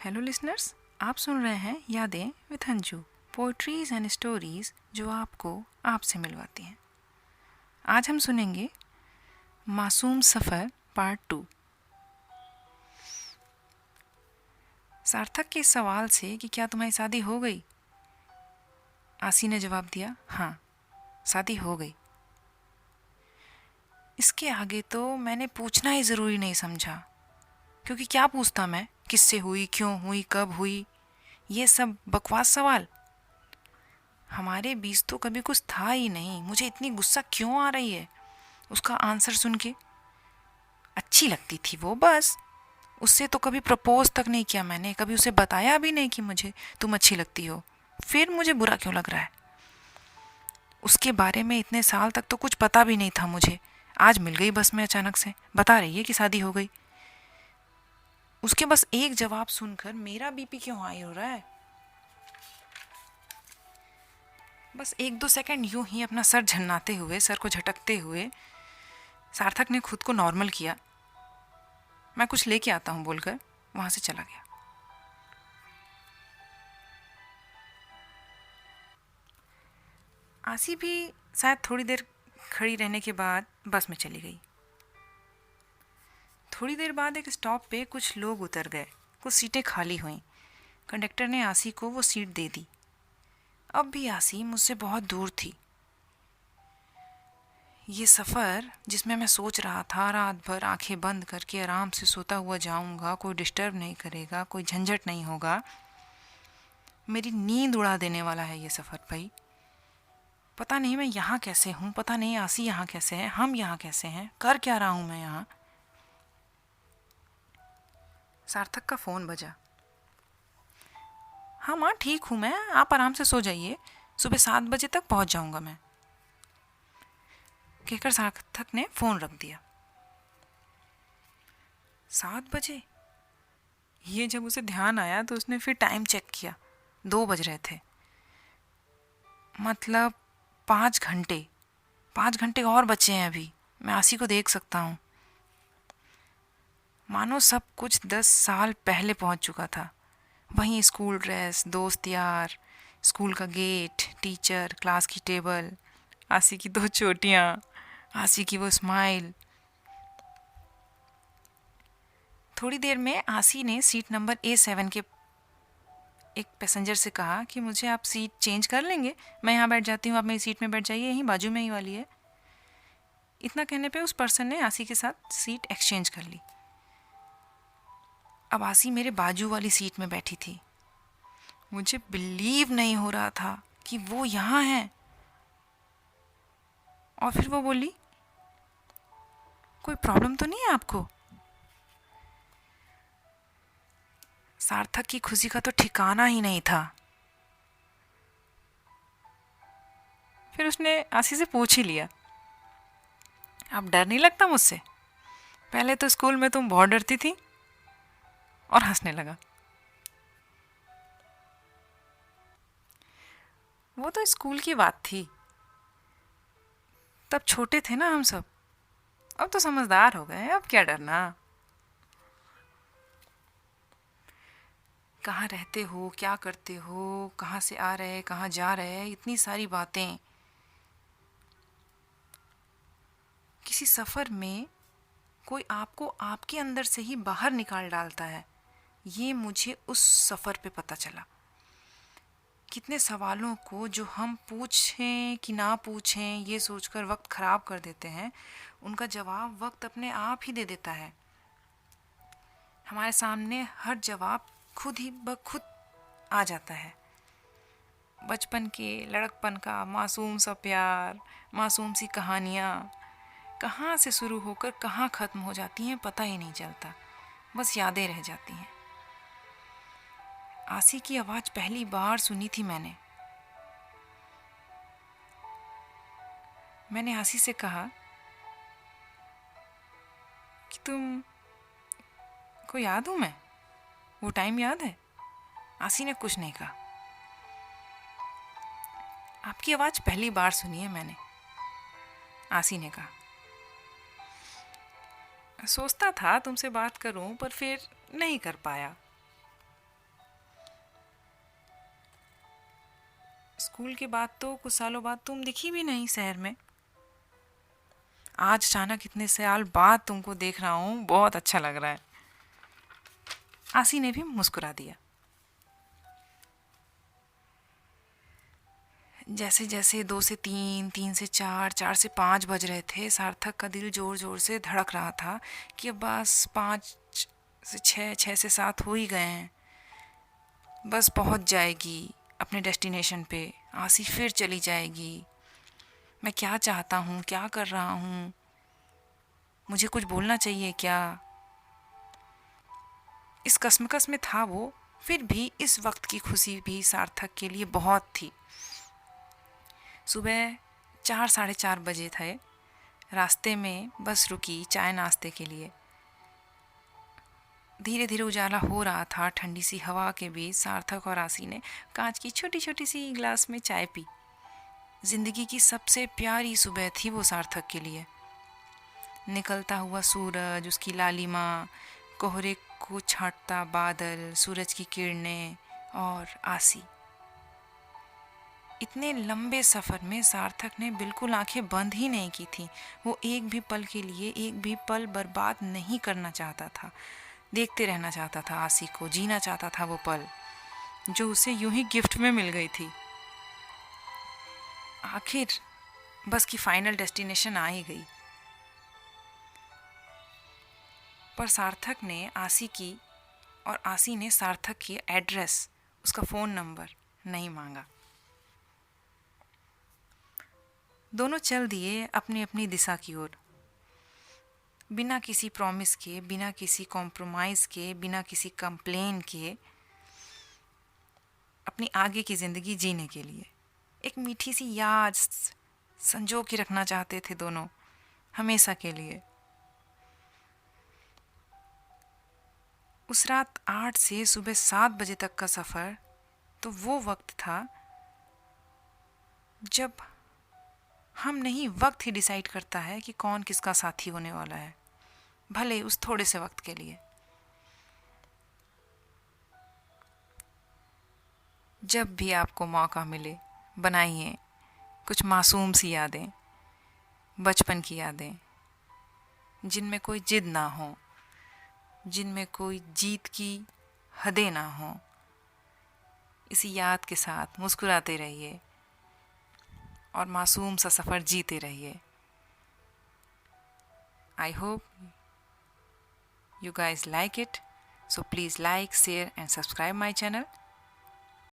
Hello listeners, आप सुन रहे हैं यादें with Anju, poetries and stories जो आपको आपसे मिलवाती हैं। आज हम सुनेंगे मासूम सफ़र पार्ट 2। सार्थक के इस सवाल से कि क्या तुम्हारी शादी हो गई, आसी ने जवाब दिया, हाँ, शादी हो गई। इसके आगे तो मैंने पूछना ही ज़रूरी नहीं समझा, क्योंकि क्या पूछता मैं, किससे हुई, क्यों हुई, कब हुई, ये सब बकवास सवाल। हमारे बीच तो कभी कुछ था ही नहीं, मुझे इतनी गुस्सा क्यों आ रही है उसका आंसर सुन के। अच्छी लगती थी वो, बस। उससे तो कभी प्रपोज तक नहीं किया मैंने, कभी उसे बताया भी नहीं कि मुझे तुम अच्छी लगती हो। फिर मुझे बुरा क्यों लग रहा है? उसके बारे में इतने साल तक तो कुछ पता भी नहीं था मुझे। आज मिल गई बस में अचानक से, बता रही है कि शादी हो गई। उसके बस एक जवाब सुनकर मेरा बीपी क्यों हाई हो रहा है? बस 1-2 सेकंड यूं ही अपना सर झन्नाते हुए, सर को झटकते हुए सार्थक ने खुद को नॉर्मल किया। मैं कुछ लेके आता हूँ बोलकर वहां से चला गया। आसी भी शायद थोड़ी देर खड़ी रहने के बाद बस में चली गई। थोड़ी देर बाद एक स्टॉप पे कुछ लोग उतर गए, कुछ सीटें खाली हुईं। कंडक्टर ने आसी को वो सीट दे दी। अब भी आसी मुझसे बहुत दूर थी। ये सफ़र जिसमें मैं सोच रहा था रात भर आंखें बंद करके आराम से सोता हुआ जाऊंगा, कोई डिस्टर्ब नहीं करेगा, कोई झंझट नहीं होगा, मेरी नींद उड़ा देने वाला है ये सफ़र भाई। पता नहीं मैं यहाँ कैसे हूँ, पता नहीं आसी यहाँ कैसे है, हम यहाँ कैसे हैं, कर क्या रहा हूँ मैं यहाँ। सार्थक का फ़ोन बजा। हाँ माँ, ठीक हूँ मैं, आप आराम से सो जाइए, सुबह 7 बजे तक पहुँच जाऊँगा मैं, कहकर सार्थक ने फ़ोन रख दिया। 7 बजे? ये जब उसे ध्यान आया तो उसने फिर टाइम चेक किया। 2 बज रहे थे। मतलब 5 घंटे, 5 घंटे और बचे हैं अभी, मैं आसी को देख सकता हूँ। मानो सब कुछ 10 साल पहले पहुँच चुका था। वहीं स्कूल ड्रेस, दोस्त यार, स्कूल का गेट, टीचर, क्लास की टेबल, आसी की 2 चोटियाँ, आसी की वो स्माइल। थोड़ी देर में आसी ने सीट नंबर A7 के एक पैसेंजर से कहा कि मुझे आप सीट चेंज कर लेंगे, मैं यहाँ बैठ जाती हूँ, आप मेरी सीट में बैठ जाइए, यहीं बाजू में ही वाली है। इतना कहने पे उस पर्सन ने आसी के साथ सीट एक्सचेंज कर ली। अब आसी मेरे बाजू वाली सीट में बैठी थी। मुझे बिलीव नहीं हो रहा था कि वो यहाँ है। और फिर वो बोली, कोई प्रॉब्लम तो नहीं है आपको? सार्थक की खुशी का तो ठिकाना ही नहीं था। फिर उसने आसी से पूछ ही लिया, अब डर नहीं लगता मुझसे? पहले तो स्कूल में तुम बहुत डरती थी। और हंसने लगा। वो तो स्कूल की बात थी, तब छोटे थे ना हम सब, अब तो समझदार हो गए, अब क्या डरना। कहाँ रहते हो, क्या करते हो, कहाँ से आ रहे, कहाँ जा रहे, इतनी सारी बातें। किसी सफ़र में कोई आपको आपके अंदर से ही बाहर निकाल डालता है, ये मुझे उस सफ़र पे पता चला। कितने सवालों को जो हम पूछें कि ना पूछें ये सोचकर वक्त ख़राब कर देते हैं, उनका जवाब वक्त अपने आप ही दे देता है। हमारे सामने हर जवाब खुद ही ब खुद आ जाता है। बचपन के लड़कपन का मासूम सा प्यार, मासूम सी कहानियाँ कहाँ से शुरू होकर कहाँ ख़त्म हो जाती हैं पता ही नहीं चलता, बस यादें रह जाती हैं। आसी की आवाज़ पहली बार सुनी थी मैंने आसी से कहा कि तुम को याद हूँ मैं, वो टाइम याद है? आसी ने कुछ नहीं कहा। आपकी आवाज़ पहली बार सुनी है मैंने, आसी ने कहा। सोचता था तुमसे बात करूं पर फिर नहीं कर पाया। स्कूल के बाद तो कुछ सालों बाद तुम दिखी भी नहीं शहर में। आज अचानक इतने साल बाद तुमको देख रहा हूँ, बहुत अच्छा लग रहा है। आसी ने भी मुस्कुरा दिया। जैसे जैसे 2 से 3, 3 से 4, 4 से 5 बज रहे थे, सार्थक का दिल जोर जोर से धड़क रहा था कि अब बस 5 से 6, 6 से 7 हो ही गए हैं। बस पहुंच जाएगी अपने डेस्टिनेशन पे, आसी फिर चली जाएगी। मैं क्या चाहता हूँ, क्या कर रहा हूँ, मुझे कुछ बोलना चाहिए क्या? इस कसमकस में था वो, फिर भी इस वक्त की खुशी भी सार्थक के लिए बहुत थी। सुबह 4, 4:30 बजे थे। रास्ते में बस रुकी चाय नाश्ते के लिए। धीरे धीरे उजाला हो रहा था। ठंडी सी हवा के बीच सार्थक और आसी ने कांच की छोटी छोटी सी गिलास में चाय पी। जिंदगी की सबसे प्यारी सुबह थी वो सार्थक के लिए। निकलता हुआ सूरज, उसकी लालिमा, कोहरे को छांटता बादल, सूरज की किरणें और आसी। इतने लंबे सफ़र में सार्थक ने बिल्कुल आंखें बंद ही नहीं की थी। वो एक भी पल के लिए एक भी पल बर्बाद नहीं करना चाहता था। देखते रहना चाहता था आसी को, जीना चाहता था वो पल जो उसे यूं ही गिफ्ट में मिल गई थी। आखिर बस की फाइनल डेस्टिनेशन आ ही गई। पर सार्थक ने आसी की और आसी ने सार्थक की एड्रेस, उसका फ़ोन नंबर नहीं मांगा। दोनों चल दिए अपनी अपनी दिशा की ओर, बिना किसी प्रॉमिस के, बिना किसी कॉम्प्रोमाइज़ के, बिना किसी कंप्लेन के, अपनी आगे की ज़िंदगी जीने के लिए। एक मीठी सी याद संजो के रखना चाहते थे दोनों, हमेशा के लिए। उस रात 8 से सुबह 7 बजे तक का सफ़र तो वो वक्त था जब हम नहीं, वक्त ही डिसाइड करता है कि कौन किसका साथी होने वाला है, भले उस थोड़े से वक्त के लिए। जब भी आपको मौका मिले, बनाइए कुछ मासूम सी यादें, बचपन की यादें, जिनमें कोई जिद ना हो, जिनमें कोई जीत की हदें ना हो। इसी याद के साथ मुस्कुराते रहिए और मासूम सा सफ़र जीते रहिए। I hope you guys like it. So please like, share and subscribe my channel.